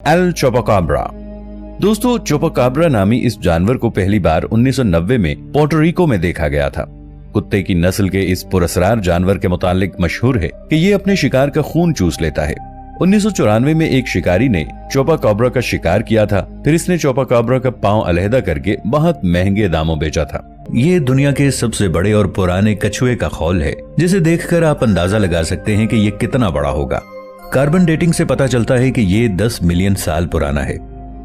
L चोपाकाब्रा। दोस्तों, चोपाकाब्रा नामी इस जानवर को पहली बार 1990 में पोर्टोरिको में देखा गया था। कुत्ते की नस्ल के इस पुरस्कार जानवर के मुतालिक मशहूर है कि ये अपने शिकार का खून चूस लेता है। 1994 में एक शिकारी ने चोपाकाब्रा का शिकार किया था। फिर इसने चोपाकाब्रा का पांव अलहदा करके बहुत महंगे दामों बेचा था। ये दुनिया के सबसे बड़े और पुराने कछुए का खौल है, जिसे देखकर आप अंदाजा लगा सकते हैं कि ये कितना बड़ा होगा। कार्बन डेटिंग से पता चलता है कि ये 10 मिलियन साल पुराना है।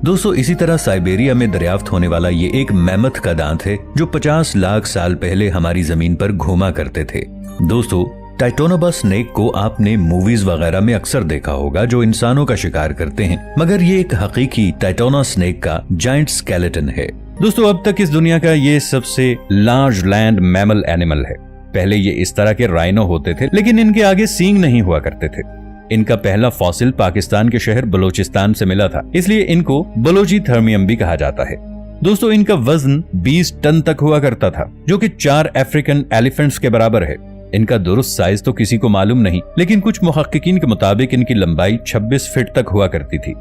दोस्तों, इसी तरह साइबेरिया में दरियाफ्त होने वाला ये एक मैमथ का दांत है जो 50 लाख साल पहले हमारी जमीन पर घूमा करते थे। दोस्तों, टाइटोनोबा स्नेक को आपने मूवीज वगैरह में अक्सर देखा होगा जो इंसानों का शिकार करते हैं, मगर ये एक हकीकी टाइटोना स्नेक का जायंट स्केलेटन है। दोस्तों, अब तक इस दुनिया का ये सबसे लार्ज लैंड मैमल एनिमल है। पहले ये इस तरह के राइनो होते थे, लेकिन इनके आगे सींग नहीं हुआ करते थे। इनका पहला फॉसिल पाकिस्तान के शहर बलोचिस्तान से मिला था, इसलिए इनको बलोची थर्मियम भी कहा जाता है। दोस्तों, इनका वजन 20 टन तक हुआ करता था, जो कि 4 अफ्रीकन एलिफेंट्स के बराबर है। इनका दुरुस्त साइज तो किसी को मालूम नहीं, लेकिन कुछ मुहक्किकीन के मुताबिक इनकी लंबाई 26 फीट तक हुआ करती थी।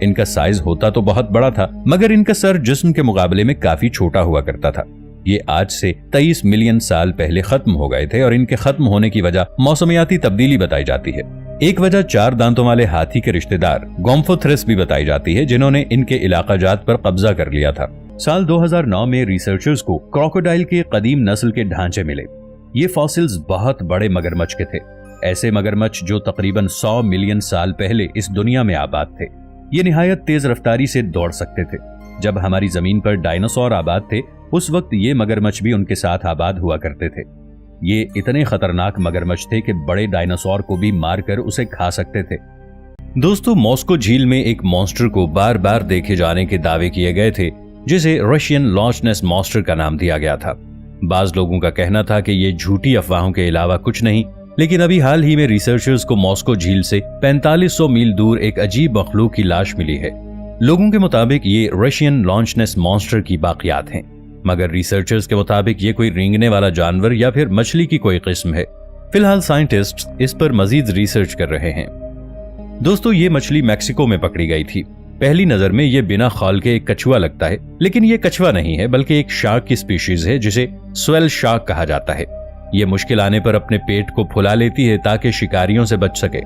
इनका साइज होता तो बहुत बड़ा था, मगर इनका सर जिस्म के मुकाबले में काफी छोटा हुआ करता था। ये आज से 23 मिलियन साल पहले खत्म हो गए थे और इनके खत्म होने की वजह मौसमियाती तब्दीली बताई जाती है। एक वजह 4 दांतों वाले हाथी के रिश्तेदार गोम्फोथ्रेस भी बताई जाती है, जिन्होंने इनके इलाका जात पर कब्जा कर लिया था। साल 2009 में रिसर्चर्स को क्रोकोडाइल के कदीम नस्ल के ढांचे मिले। ये फॉसिल्स बहुत बड़े मगरमच्छ के थे, ऐसे मगरमच्छ जो तकरीबन 100 मिलियन साल पहले इस दुनिया में आबाद थे। ये निहायत तेज रफ्तारी से दौड़ सकते थे। जब हमारी जमीन पर डायनासोर आबाद थे, उस वक्त ये मगरमच्छ भी उनके साथ आबाद हुआ करते थे। ये इतने खतरनाक मगरमच्छ थे कि बड़े डायनासोर को भी मारकर उसे खा सकते थे। दोस्तों, मॉस्को झील में एक मॉन्स्टर को बार बार देखे जाने के दावे किए गए थे, जिसे रशियन लॉच नेस मॉन्स्टर का नाम दिया गया था। बाज लोगों का कहना था कि ये झूठी अफवाहों के अलावा कुछ नहीं, लेकिन अभी हाल ही में रिसर्चर्स को मॉस्को झील से 4500 मील दूर एक अजीब मखलूक की लाश मिली है। लोगों के मुताबिक ये रशियन लॉच नेस मॉन्स्टर की बाकियात हैं, मगर रिसर्चर्स के मुताबिक ये कोई रेंगने वाला जानवर या फिर मछली की कोई किस्म है। फिलहाल साइंटिस्ट्स इस पर मजीद रिसर्च कर रहे हैं। दोस्तों, ये मछली मैक्सिको में पकड़ी गई थी। पहली नजर में ये बिना खाल के एक कछुआ लगता है, लेकिन ये कछुआ नहीं है बल्कि एक शार्क की स्पीशीज है जिसे स्वेल शार्क कहा जाता है। ये मुश्किल आने पर अपने पेट को फुला लेती है ताकि शिकारियों से बच सके।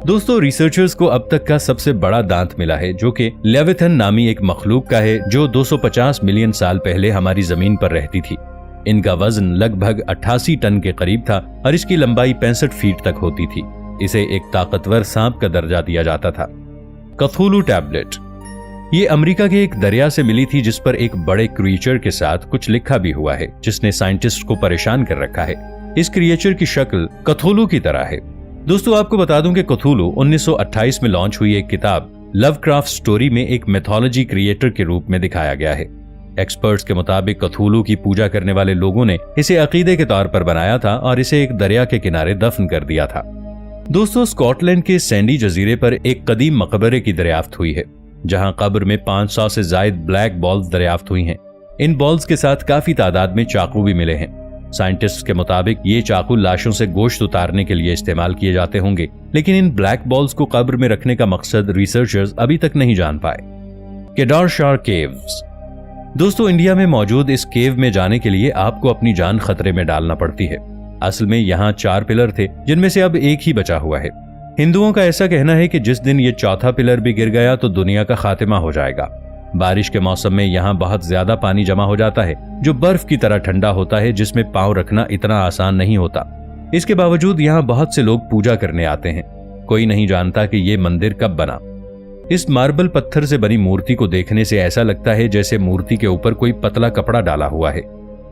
दोस्तों, रिसर्चर्स को अब तक का सबसे बड़ा दांत मिला है, जो कि लेविथन नामी एक मखलूक का है जो 250 मिलियन साल पहले हमारी जमीन पर रहती थी। इनका वजन लगभग 88 टन के करीब था और इसकी लंबाई 65 फीट तक होती थी। इसे एक ताकतवर सांप का दर्जा दिया जाता था। कथूलू टैबलेट। ये अमेरिका के एक दरिया से मिली थी, जिस पर एक बड़े क्रिएचर के साथ कुछ लिखा भी हुआ है, जिसने साइंटिस्ट को परेशान कर रखा है। इस क्रिएचर की शक्ल कथूलू की तरह है। दोस्तों, आपको बता दूं कि कथूलू 1928 में लॉन्च हुई एक किताब लवक्राफ्ट स्टोरी में एक मिथोलॉजी क्रिएटर के रूप में दिखाया गया है। एक्सपर्ट्स के मुताबिक कथूलू की पूजा करने वाले लोगों ने इसे अकीदे के तौर पर बनाया था और इसे एक दरिया के किनारे दफन कर दिया था। दोस्तों, स्कॉटलैंड के सैंडी जजीरे पर एक कदीम मकबरे की दरियाफ्त हुई है, जहां कब्र में 500 से जायद ब्लैक बॉल्स दरियाफ्त हुई हैं। इन बॉल्स के साथ काफी तादाद में चाकू भी मिले हैं। साइंटिस्ट के मुताबिक ये चाकू लाशों से गोश्त उतारने के लिए इस्तेमाल किए जाते होंगे, लेकिन इन ब्लैक बॉल्स को कब्र में रखने का मकसद रिसर्चर्स अभी तक नहीं जान पाए। केदारशार केव्स। दोस्तों, इंडिया में मौजूद इस केव में जाने के लिए आपको अपनी जान खतरे में डालना पड़ती है। असल में यहाँ 4 पिलर थे, जिनमें से अब एक ही बचा हुआ है। हिंदुओं का ऐसा कहना है कि जिस दिन ये चौथा पिलर भी गिर गया तो दुनिया का खात्मा हो जाएगा। बारिश के मौसम में यहाँ बहुत ज्यादा पानी जमा हो जाता है, जो बर्फ की तरह ठंडा होता है, जिसमें पांव रखना इतना आसान नहीं होता। इसके बावजूद यहाँ बहुत से लोग पूजा करने आते हैं। कोई नहीं जानता कि ये मंदिर कब बना। इस मार्बल पत्थर से बनी मूर्ति को देखने से ऐसा लगता है जैसे मूर्ति के ऊपर कोई पतला कपड़ा डाला हुआ है,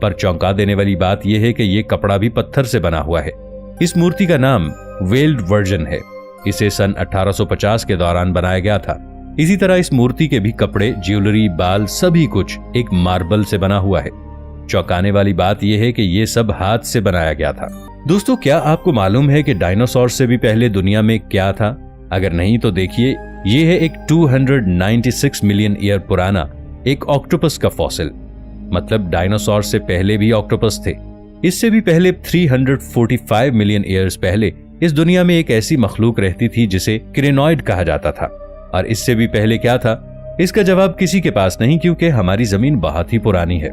पर चौंका देने वाली बात यह है कि ये कपड़ा भी पत्थर से बना हुआ है। इस मूर्ति का नाम वेल्ड वर्जन है। इसे सन 1850 के दौरान बनाया गया था। इसी तरह इस मूर्ति के भी कपड़े, ज्वेलरी, बाल, सभी कुछ एक मार्बल से बना हुआ है। चौंकाने वाली बात यह है कि यह सब हाथ से बनाया गया था। दोस्तों, क्या आपको मालूम है कि डायनासोर से भी पहले दुनिया में क्या था? अगर नहीं तो देखिए, यह है एक 296 मिलियन ईयर पुराना एक ऑक्टोपस का फॉसिल। मतलब डायनासोर से पहले भी ऑक्टोपस थे। इससे भी पहले 345 मिलियन ईयर्स पहले इस दुनिया में एक ऐसी मखलूक रहती थी जिसे क्रेनॉइड कहा जाता था। और इससे भी पहले क्या था, इसका जवाब किसी के पास नहीं, क्योंकि हमारी जमीन बहुत ही पुरानी है।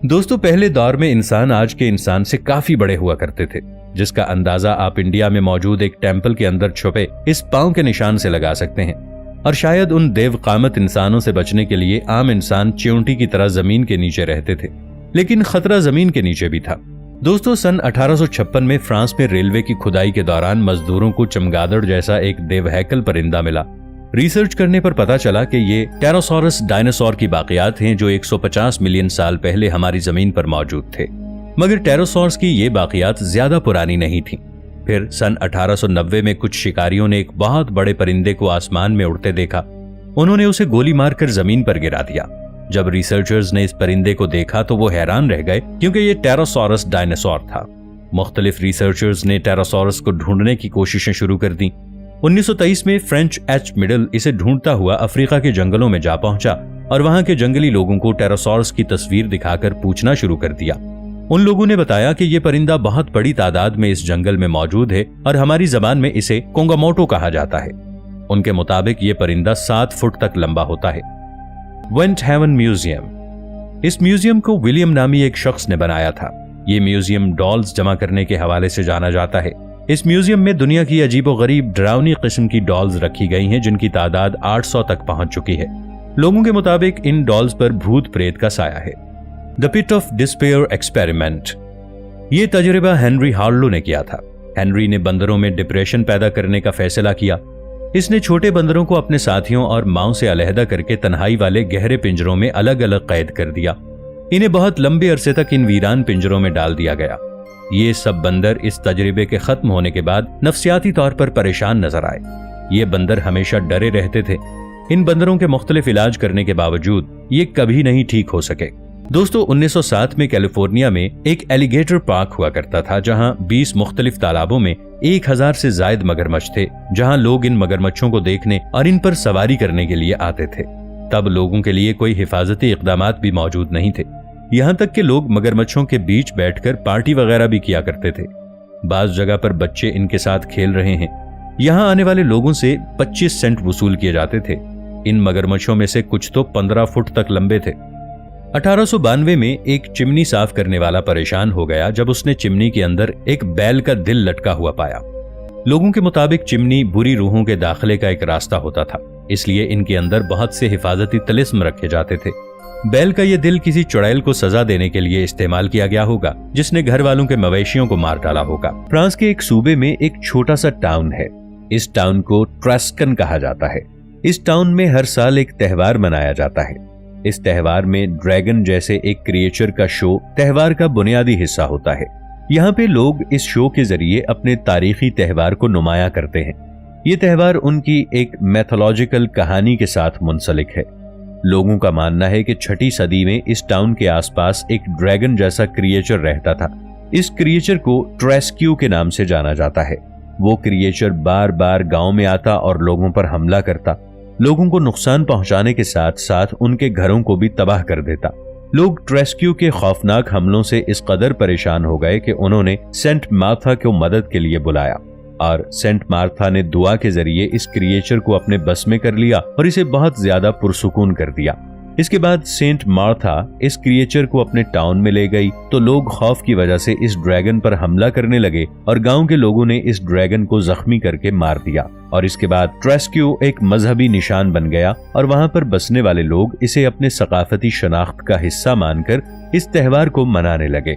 दोस्तों, पहले दौर में इंसान आज के इंसान से काफी बड़े हुआ करते थे, जिसका अंदाजा आप इंडिया में मौजूद एक टेंपल के अंदर छुपे इस पांव के निशान से लगा सकते हैं। और शायद उन देवकामत इंसानों से बचने के लिए आम इंसान च्योंटी की तरह जमीन के नीचे रहते थे, लेकिन खतरा जमीन के नीचे भी था। दोस्तों, सन 1856 में फ्रांस में रेलवे की खुदाई के दौरान मजदूरों को चमगादड़ जैसा एक देवहैकल परिंदा मिला। रिसर्च करने पर पता चला कि ये टेरोसॉरस डायनासोर की बाकियात हैं जो 150 मिलियन साल पहले हमारी जमीन पर मौजूद थे। मगर टेरोसॉर्स की ये बाकियात ज्यादा पुरानी नहीं थी। फिर सन 1890 में कुछ शिकारियों ने एक बहुत बड़े परिंदे को आसमान में उड़ते देखा। उन्होंने उसे गोली मारकर जमीन पर गिरा दिया। जब रिसर्चर्स ने इस परिंदे को देखा तो वो हैरान रह गए, क्योंकि ये टेरोसॉरस डायनासोर था। मुख्तलिफ रिसर्चर्स ने टेरोसॉरस को ढूंढने की कोशिशें शुरू कर दी। 1923 में फ्रेंच एच मिडल इसे ढूंढता हुआ अफ्रीका के जंगलों में जा पहुंचा और वहां के जंगली लोगों को टेरोसॉरस की तस्वीर दिखाकर पूछना शुरू कर दिया। उन लोगों ने बताया कि यह परिंदा बहुत बड़ी तादाद में इस जंगल में मौजूद है और हमारी जबान में इसे कोंगामोटो कहा जाता है। उनके मुताबिक यह परिंदा 7 फुट तक लंबा होता है। Vent Haven museum. इस म्यूजियम को विलियम नामी एक शख्स ने बनाया था। यह म्यूजियम डॉल्स जमा करने के हवाले से जाना जाता है। इस म्यूजियम में दुनिया की अजीबोगरीब डरावनी किस्म की डॉल्स रखी गई हैं, जिनकी तादाद 800 तक पहुंच चुकी है। लोगों के मुताबिक इन डॉल्स पर भूत प्रेत का साया है। The pit of despair experiment. ये तजुर्बा हेनरी हार्लो ने किया था। हेनरी ने बंदरों में डिप्रेशन पैदा करने का फैसला किया। इसने छोटे बंदरों को अपने साथियों और मां से अलहदा करके तन्हाई वाले गहरे पिंजरों में अलग अलग कैद कर दिया। इन्हें बहुत लंबे अरसे तक इन वीरान पिंजरों में डाल दिया गया। ये सब बंदर इस तजर्बे के खत्म होने के बाद नफ्सियाती तौर पर परेशान नजर आए। ये बंदर हमेशा डरे रहते थे। इन बंदरों के मुख्तलिफ इलाज करने के बावजूद ये कभी नहीं ठीक हो सके। दोस्तों, 1907 में कैलिफोर्निया में एक एलिगेटर पार्क हुआ करता था, जहां 20 मुख्तलिफ तालाबों में 1000 से जायद मगरमच्छ थे, जहां लोग इन मगरमच्छों को देखने और इन पर सवारी करने के लिए आते थे। तब लोगों के लिए कोई हिफाजती इक़दामात भी मौजूद नहीं थे। यहां तक कि लोग मगरमच्छों के बीच बैठकर पार्टी वगैरह भी किया करते थे। बाज जगह पर बच्चे इनके साथ खेल रहे हैं। यहां आने वाले लोगों से 25 सेंट वसूल किए जाते थे। इन मगरमच्छों में से कुछ तो 15 फुट तक लंबे थे। 1892 में एक चिमनी साफ करने वाला परेशान हो गया जब उसने चिमनी के अंदर एक बैल का दिल लटका हुआ पाया। लोगों के मुताबिक चिमनी बुरी रूहों के दाखिले का एक रास्ता होता था, इसलिए इनके अंदर बहुत से हिफाजती तिलिस्म रखे जाते थे। बैल का यह दिल किसी चुड़ैल को सजा देने के लिए इस्तेमाल किया गया होगा, जिसने घर वालों के मवेशियों को मार डाला होगा। फ्रांस के एक सूबे में एक छोटा सा टाउन है। इस टाउन को ट्रेस्कन कहा जाता है। इस टाउन में हर साल एक त्योहार मनाया जाता है। इस त्योहार में ड्रैगन जैसे एक क्रिएचर का शो त्योहार का बुनियादी हिस्सा होता है। यहाँ पे लोग इस शो के जरिए अपने तारीखी त्योहार को नुमाया करते हैं। ये त्योहार उनकी एक मैथोलॉजिकल कहानी के साथ मुंसलिक है। लोगों का मानना है कि 6ठी सदी में इस टाउन के आसपास एक ड्रैगन जैसा क्रिएचर रहता था। इस क्रिएचर को ट्रेस्क्यू के नाम से जाना जाता है। वो क्रिएचर बार बार गांव में आता और लोगों पर हमला करता, लोगों को नुकसान पहुंचाने के साथ साथ उनके घरों को भी तबाह कर देता। लोग ट्रेस्क्यू के खौफनाक हमलों से इस कदर परेशान हो गए कि उन्होंने सेंट मार्था को मदद के लिए बुलाया और सेंट मार्था ने दुआ के जरिए इस क्रिएचर को अपने बस में कर लिया और इसे बहुत ज्यादा पुरसुकून कर दिया। इसके बाद सेंट मार्था इस क्रिएचर को अपने टाउन में ले गई तो लोग खौफ की वजह से इस ड्रैगन पर हमला करने लगे और गांव के लोगों ने इस ड्रैगन को जख्मी करके मार दिया। और इसके बाद ट्रेस्क्यू एक मजहबी निशान बन गया और वहां पर बसने वाले लोग इसे अपने सकाफती शनाख्त का हिस्सा मानकर इस त्योहार को मनाने लगे।